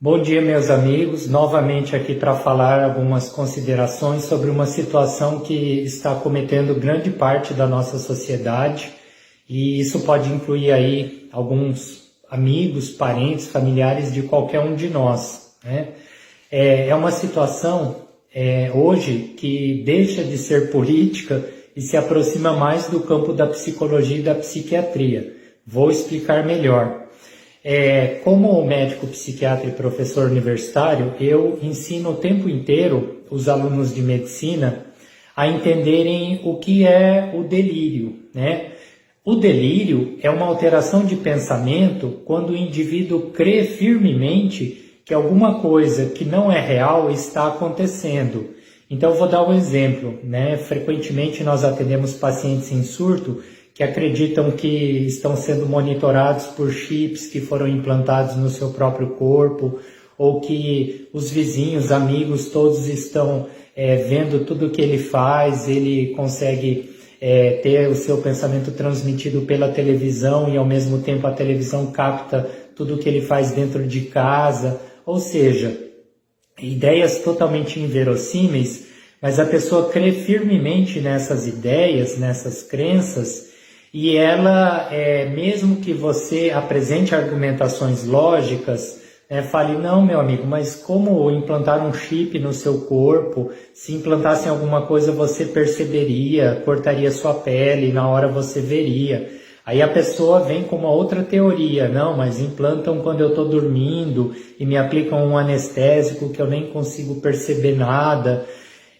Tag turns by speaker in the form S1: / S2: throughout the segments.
S1: Bom dia, meus amigos. Novamente aqui para falar algumas considerações sobre uma situação que está acometendo grande parte da nossa sociedade, e isso pode incluir aí alguns amigos, parentes, familiares de qualquer um de nós, né? É uma situação hoje que deixa de ser política e se aproxima mais do campo da psicologia e da psiquiatria. Vou explicar melhor. Como médico psiquiatra e professor universitário, eu ensino o tempo inteiro os alunos de medicina a entenderem o que é o delírio, né? O delírio é uma alteração de pensamento quando o indivíduo crê firmemente que alguma coisa que não é real está acontecendo. Então, eu vou dar um exemplo, né? Frequentemente nós atendemos pacientes em surto que acreditam que estão sendo monitorados por chips que foram implantados no seu próprio corpo, ou que os vizinhos, amigos, todos estão vendo tudo o que ele faz, ele consegue ter o seu pensamento transmitido pela televisão e ao mesmo tempo a televisão capta tudo o que ele faz dentro de casa, ou seja, ideias totalmente inverossímeis, mas a pessoa crê firmemente nessas ideias, nessas crenças, e ela, mesmo que você apresente argumentações lógicas, fale, não, meu amigo, mas como implantar um chip no seu corpo? Se implantassem alguma coisa você perceberia, cortaria sua pele, na hora você veria. Aí a pessoa vem com uma outra teoria, não, mas implantam quando eu estou dormindo e me aplicam um anestésico que eu nem consigo perceber nada.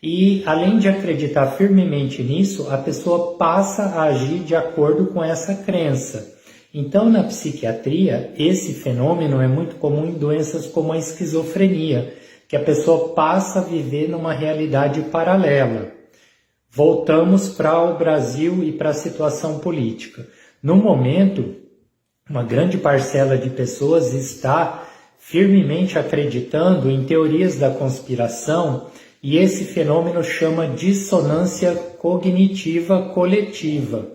S1: E além de acreditar firmemente nisso, a pessoa passa a agir de acordo com essa crença. Então, na psiquiatria, esse fenômeno é muito comum em doenças como a esquizofrenia, que a pessoa passa a viver numa realidade paralela. Voltamos para o Brasil e para a situação política. No momento, uma grande parcela de pessoas está firmemente acreditando em teorias da conspiração, e esse fenômeno chama dissonância cognitiva coletiva.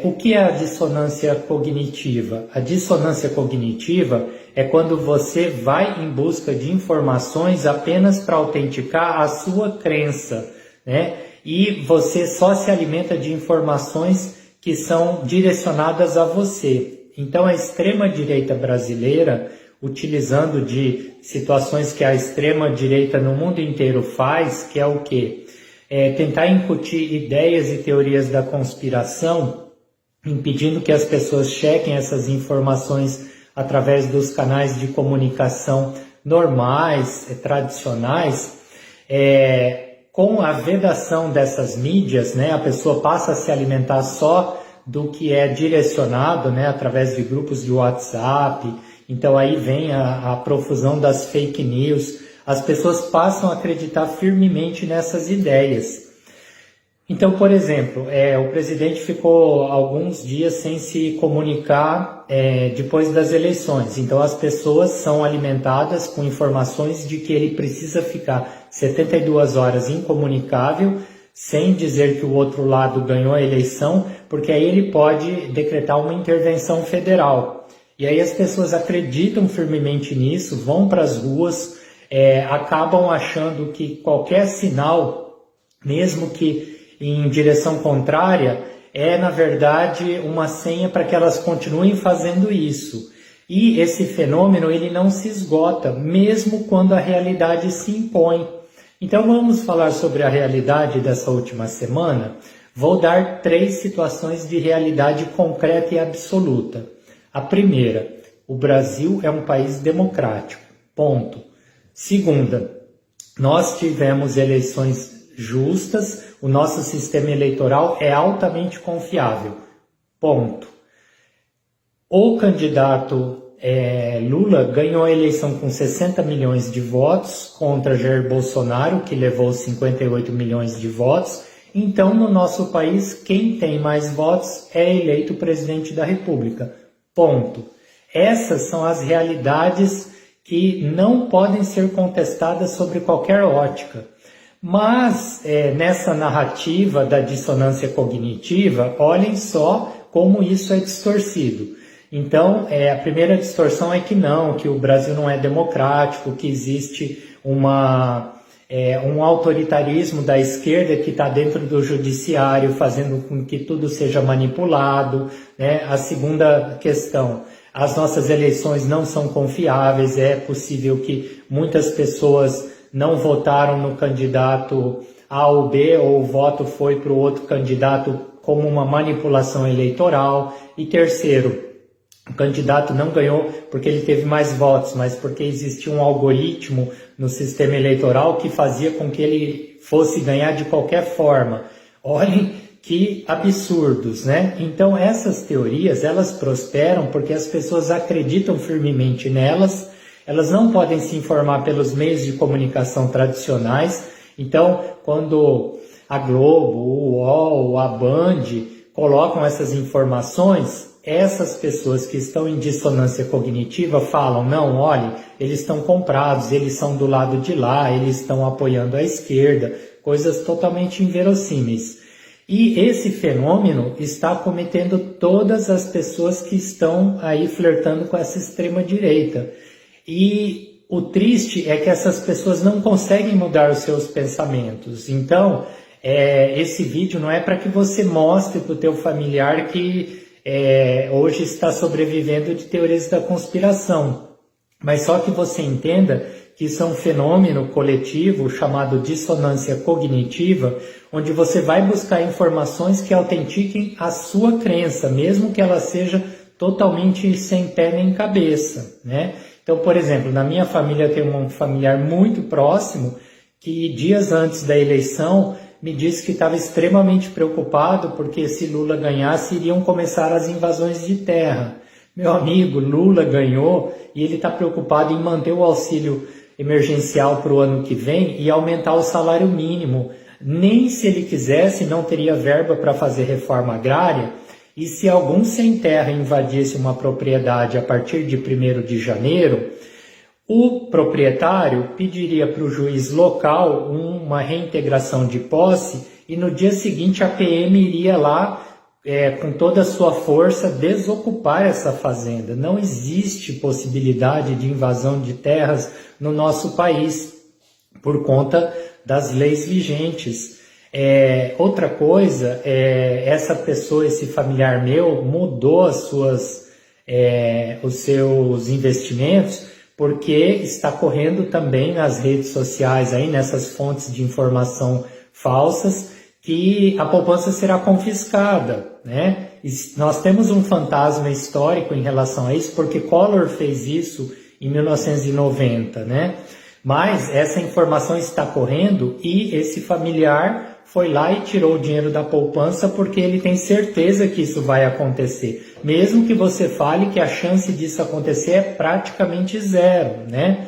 S1: O que é a dissonância cognitiva? A dissonância cognitiva é quando você vai em busca de informações apenas para autenticar a sua crença, né? E você só se alimenta de informações que são direcionadas a você. Então, a extrema-direita brasileira, utilizando de situações que a extrema-direita no mundo inteiro faz, que é o quê? Tentar incutir ideias e teorias da conspiração, impedindo que as pessoas chequem essas informações através dos canais de comunicação normais, tradicionais. Com a vedação dessas mídias, né, a pessoa passa a se alimentar só do que é direcionado, né, através de grupos de WhatsApp. Então aí vem a profusão das fake news. As pessoas passam a acreditar firmemente nessas ideias. Então, por exemplo, o presidente ficou alguns dias sem se comunicar depois das eleições. Então, as pessoas são alimentadas com informações de que ele precisa ficar 72 horas incomunicável, sem dizer que o outro lado ganhou a eleição, porque aí ele pode decretar uma intervenção federal. E aí as pessoas acreditam firmemente nisso, vão para as ruas, acabam achando que qualquer sinal, mesmo que em direção contrária, na verdade uma senha para que elas continuem fazendo isso. E esse fenômeno ele não se esgota, mesmo quando a realidade se impõe. Então vamos falar sobre a realidade dessa última semana. Vou dar 3 situações de realidade concreta e absoluta. A primeira, o Brasil é um país democrático, ponto. Segunda, nós tivemos eleições justas, o nosso sistema eleitoral é altamente confiável, ponto. O candidato Lula ganhou a eleição com 60 milhões de votos contra Jair Bolsonaro, que levou 58 milhões de votos. Então, no nosso país, quem tem mais votos é eleito presidente da República, ponto. Essas são as realidades que não podem ser contestadas sobre qualquer ótica. Mas, nessa narrativa da dissonância cognitiva, olhem só como isso é distorcido. Então, a primeira distorção é que não, que o Brasil não é democrático, que existe um autoritarismo da esquerda que está dentro do judiciário, fazendo com que tudo seja manipulado, né? A segunda questão, as nossas eleições não são confiáveis, é possível que muitas pessoas não votaram no candidato A ou B, ou o voto foi para o outro candidato como uma manipulação eleitoral. E terceiro, o candidato não ganhou porque ele teve mais votos, mas porque existia um algoritmo no sistema eleitoral que fazia com que ele fosse ganhar de qualquer forma. Olhem que absurdos, né? Então essas teorias, elas prosperam porque as pessoas acreditam firmemente nelas, elas não podem se informar pelos meios de comunicação tradicionais. Então, quando a Globo, o UOL, a Band colocam essas informações, essas pessoas que estão em dissonância cognitiva falam, não, olha, eles estão comprados, eles são do lado de lá, eles estão apoiando a esquerda, coisas totalmente inverossímeis. E esse fenômeno está acometendo todas as pessoas que estão aí flertando com essa extrema-direita. E o triste é que essas pessoas não conseguem mudar os seus pensamentos. Então, esse vídeo não é para que você mostre para o teu familiar que hoje está sobrevivendo de teorias da conspiração, mas só que você entenda que isso é um fenômeno coletivo chamado dissonância cognitiva, onde você vai buscar informações que autentiquem a sua crença, mesmo que ela seja totalmente sem pé nem cabeça, né? Então, por exemplo, na minha família tem um familiar muito próximo que dias antes da eleição me disse que estava extremamente preocupado porque se Lula ganhasse, iriam começar as invasões de terra. Meu amigo, Lula ganhou e ele está preocupado em manter o auxílio emergencial para o ano que vem e aumentar o salário mínimo. Nem se ele quisesse, não teria verba para fazer reforma agrária. E se algum sem terra invadisse uma propriedade a partir de 1º de janeiro, o proprietário pediria para o juiz local uma reintegração de posse e no dia seguinte a PM iria lá com toda a sua força desocupar essa fazenda. Não existe possibilidade de invasão de terras no nosso país por conta das leis vigentes. Outra coisa, essa pessoa, esse familiar meu, mudou os seus investimentos porque está correndo também nas redes sociais, aí, nessas fontes de informação falsas, que a poupança será confiscada, né? E nós temos um fantasma histórico em relação a isso, porque Collor fez isso em 1990, né? Mas essa informação está correndo e esse familiar foi lá e tirou o dinheiro da poupança porque ele tem certeza que isso vai acontecer. Mesmo que você fale que a chance disso acontecer é praticamente zero, né?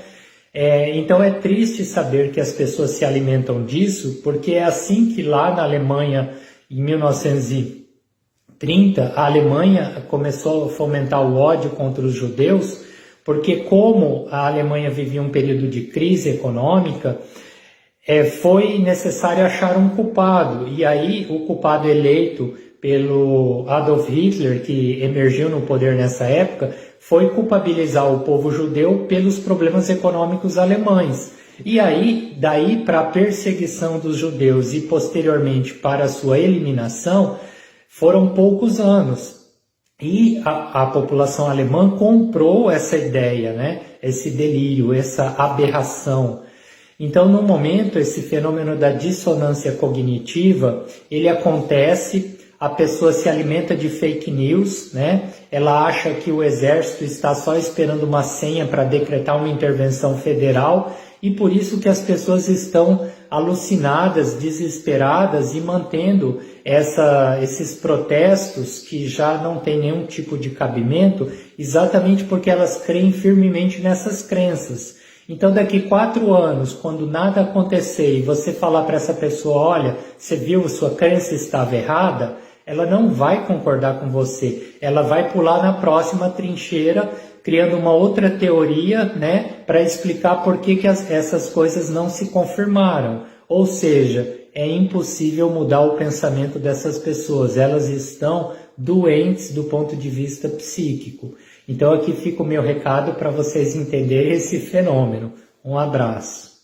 S1: Então é triste saber que as pessoas se alimentam disso, porque é assim que lá na Alemanha, em 1930, a Alemanha começou a fomentar o ódio contra os judeus, porque como a Alemanha vivia um período de crise econômica, foi necessário achar um culpado. E aí o culpado eleito pelo Adolf Hitler, que emergiu no poder nessa época, foi culpabilizar o povo judeu pelos problemas econômicos alemães. E aí, daí para a perseguição dos judeus e posteriormente para a sua eliminação, foram poucos anos. E a população alemã comprou essa ideia, né? Esse delírio, essa aberração. Então, no momento, esse fenômeno da dissonância cognitiva, ele acontece, a pessoa se alimenta de fake news, né? Ela acha que o exército está só esperando uma senha para decretar uma intervenção federal e por isso que as pessoas estão alucinadas, desesperadas e mantendo esses protestos que já não têm nenhum tipo de cabimento, exatamente porque elas creem firmemente nessas crenças. Então, daqui 4 anos, quando nada acontecer e você falar para essa pessoa, olha, você viu, sua crença estava errada, ela não vai concordar com você. Ela vai pular na próxima trincheira, criando uma outra teoria, né, para explicar por que essas coisas não se confirmaram. Ou seja, é impossível mudar o pensamento dessas pessoas. Elas estão doentes do ponto de vista psíquico. Então aqui fica o meu recado para vocês entenderem esse fenômeno. Um abraço.